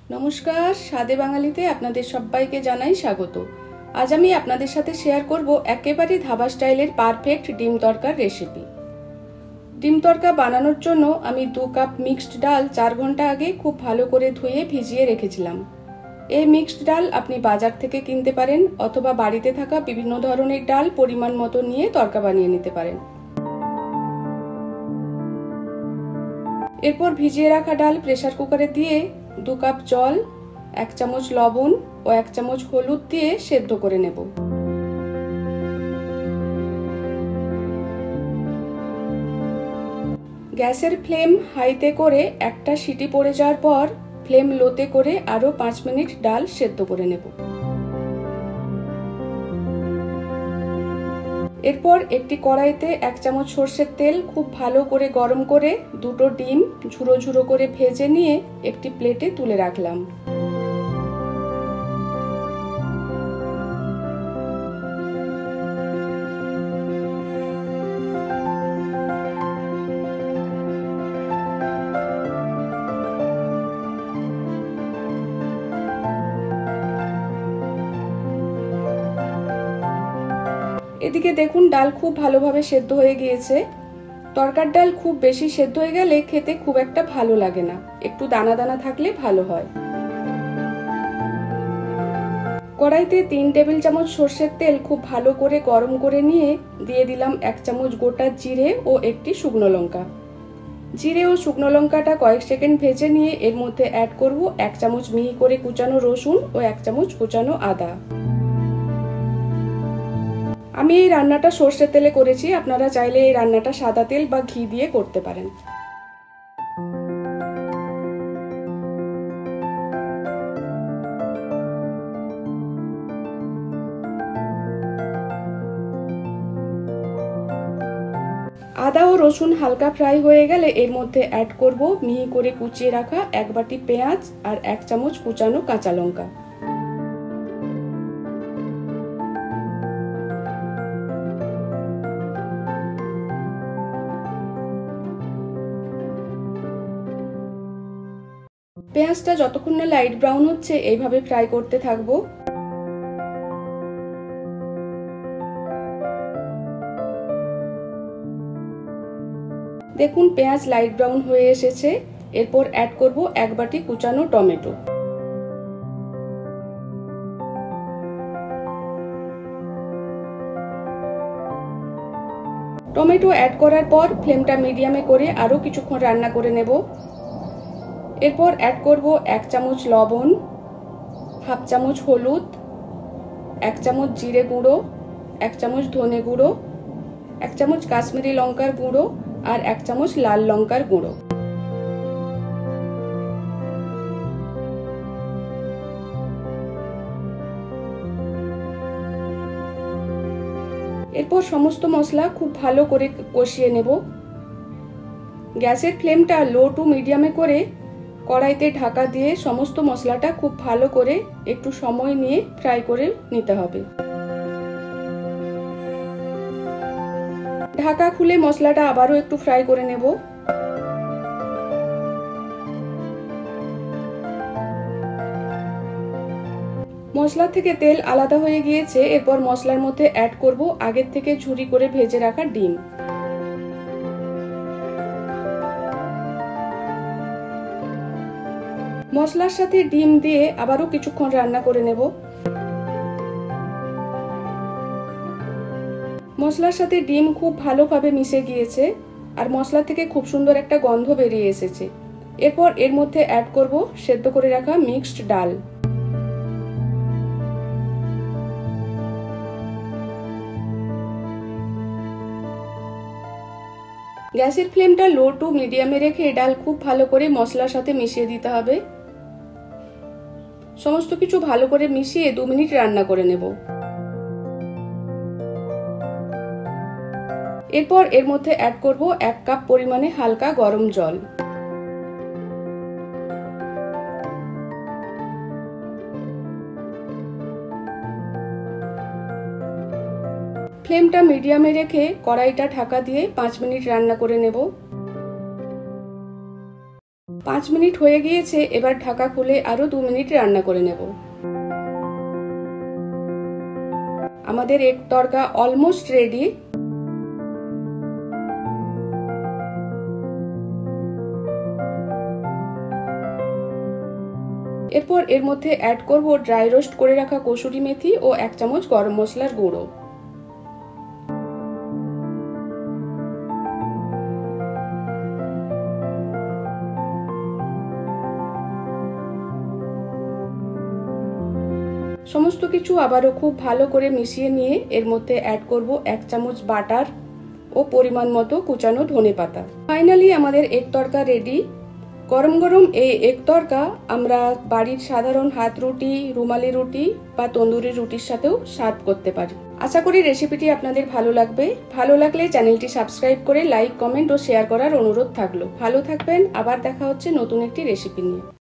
নমস্কার, স্বাদে বাঙালিতে আপনাদের সবাইকে জানাই স্বাগত। আজ আমি আপনাদের সাথে শেয়ার করব একেবারে ধাবা স্টাইলের পারফেক্ট ডিম তড়কার রেসিপি। ডিম তড়কা বানানোর জন্য আমি 2 কাপ মিক্সড ডাল 4 ঘন্টা আগে খুব ভালো করে ধুয়ে ভিজিয়ে রেখেছিলাম। এই মিক্সড ডাল আপনি বাজার থেকে কিনতে পারেন অথবা বাড়িতে থাকা বিভিন্ন ধরনের ডাল পরিমাণ মতো নিয়ে তড়কা বানিয়ে নিতে পারেন। এরপর ভিজিয়ে রাখা ডাল প্রেসার কুকারে দিয়ে 2 কাপ জল, 1 চামচ লবণ ও 1 চামচ হলুদ দিয়ে সেদ্ধ করে নেব। গ্যাসের ফ্লেম হাইতে করে একটা সিটি পড়ে যাওয়ার পর ফ্লেম লোতে করে আরো 5 মিনিট ডাল সেদ্ধ করে নেব। এরপর একটি কড়াইতে 1 চামচ সরষের তেল খুব ভালো করে গরম করে দুটো ডিম ঝুরো ঝুরো করে ভেজে নিয়ে একটি প্লেটে তুলে রাখলাম। এদিকে দেখুন ডাল খুব ভালোভাবে সেদ্ধ হয়ে গিয়েছে। তরকার ডাল খুব বেশি সেদ্ধ হয়ে গেলে খেতে খুব একটা ভালো লাগে না, একটু দানা দানা থাকলে ভালো হয়। কড়াইতে 3 টেবিল চামচ সরষের তেল খুব ভালো করে গরম করে নিয়ে দিয়ে দিলাম 1 চামচ গোটা জিরে ও একটি শুকনো লঙ্কা। জিরে ও শুকনো লঙ্কাটা কয়েক সেকেন্ড ভেজে নিয়ে এর মধ্যে অ্যাড করব 1 চামচ মিহি করে কুচানো রসুন ও 1 চামচ কুচানো আদা। আমি এই রান্নাটা সরষের তেলে করেছি, আপনারা চাইলে এই রান্নাটা সাদা তেল বা ঘি দিয়ে করতে পারেন। আদা ও রসুন হালকা ফ্রাই হয়ে গেলে এর মধ্যে অ্যাড করব মিহি করে কুচিয়ে রাখা 1 বাটি পেঁয়াজ আর 1 চামচ কুচানো কাঁচা লঙ্কা। পেঁয়াজটা যতক্ষণ না লাইট ব্রাউন হচ্ছে এইভাবে ফ্রাই করতে থাকবো। দেখুন পেঁয়াজ লাইট ব্রাউন হয়ে এসেছে। এরপর অ্যাড করব 1 বাটি কুচানো টমেটো। টমেটো অ্যাড করার পর ফ্লেমটা মিডিয়ামে করে আরো কিছুক্ষণ রান্না করে নেব। এরপর অ্যাড করব 1 চামচ লবণ, হাফ চামচ হলুদ, 1 চামচ জিরে গুঁড়ো, 1 চামচ ধনে গুঁড়ো, 1 চামচ কাশ্মীরি লঙ্কার গুঁড়ো আর 1 চামচ লাল লঙ্কার গুঁড়ো। এরপর সমস্ত মশলা খুব ভালো করে কষিয়ে নেব। গ্যাসের ফ্লেমটা লো টু মিডিয়ামে করে কড়াইতে ঢাকা দিয়ে সমস্ত মশলাটা খুব ভালো করে একটু সময় নিয়ে ফ্রাই করে নিতে হবে। ঢাকা খুলে মশলাটা আবারও একটু ফ্রাই করে নেব। মশলা থেকে তেল আলাদা হয়ে গিয়েছে। এরপর মশলার মধ্যে অ্যাড করব আগের থেকে ঝুরি করে ভেজে রাখা ডিম। মশলার সাথে ডিম দিয়ে আবারও কিছুক্ষণ রান্না করে নেব। মশলার সাথে ডিম খুব ভালোভাবে মিশে গিয়েছে আর মশলা থেকে খুব সুন্দর একটা গন্ধ বেরিয়ে এসেছে। এরপর এর মধ্যে অ্যাড করব সেদ্ধ করে রাখা মিক্সড ডাল। গ্যাসের ফ্লেমটা লো টু মিডিয়ামে রেখে ডাল খুব ভালো করে মশলার সাথে মিশিয়ে দিতে হবে। সমস্ত কিছু ভালো করে মিশিয়ে 2 মিনিট রান্না করে নেব। এরপর এর মধ্যে অ্যাড করব 1 কাপ পরিমাণে হালকা গরম জল। ফ্লেমটা মিডিয়ামে রেখে কড়াইটা ঢাকা দিয়ে 5 মিনিট রান্না করে নেব। 5 মিনিট হয়ে গিয়েছে, এবার ঢাকা খুলে আরো 2 মিনিট রান্না করে নেব। আমাদের এগ তড়কা অলমোস্ট রেডি। এরপর এর মধ্যে অ্যাড করব ড্রাই রোস্ট করে রাখা কসুরি মেথি ও 1 চামচ গরম মশলার গুঁড়ো। সমস্ত কিছু আবারও খুব ভালো করে মিশিয়ে নিয়ে এর মধ্যে অ্যাড করব 1 চামচ বাটার ও পরিমাণ মতো কুচানো ধনেপাতা। ফাইনালি আমাদের এগ তড়কা রেডি। গরম গরম এই এগ তড়কা আমরা বাড়ির সাধারণ হাত রুটি, রুমালি রুটি বা তন্দুরি রুটির সাথেও সার্ভ করতে পারি। আশা করি রেসিপিটি আপনাদের ভালো লাগবে। ভালো লাগলে চ্যানেলটি সাবস্ক্রাইব করে লাইক, কমেন্ট ও শেয়ার করার অনুরোধ থাকলো। ভালো থাকবেন, আবার দেখা হচ্ছে নতুন একটি রেসিপি নিয়ে।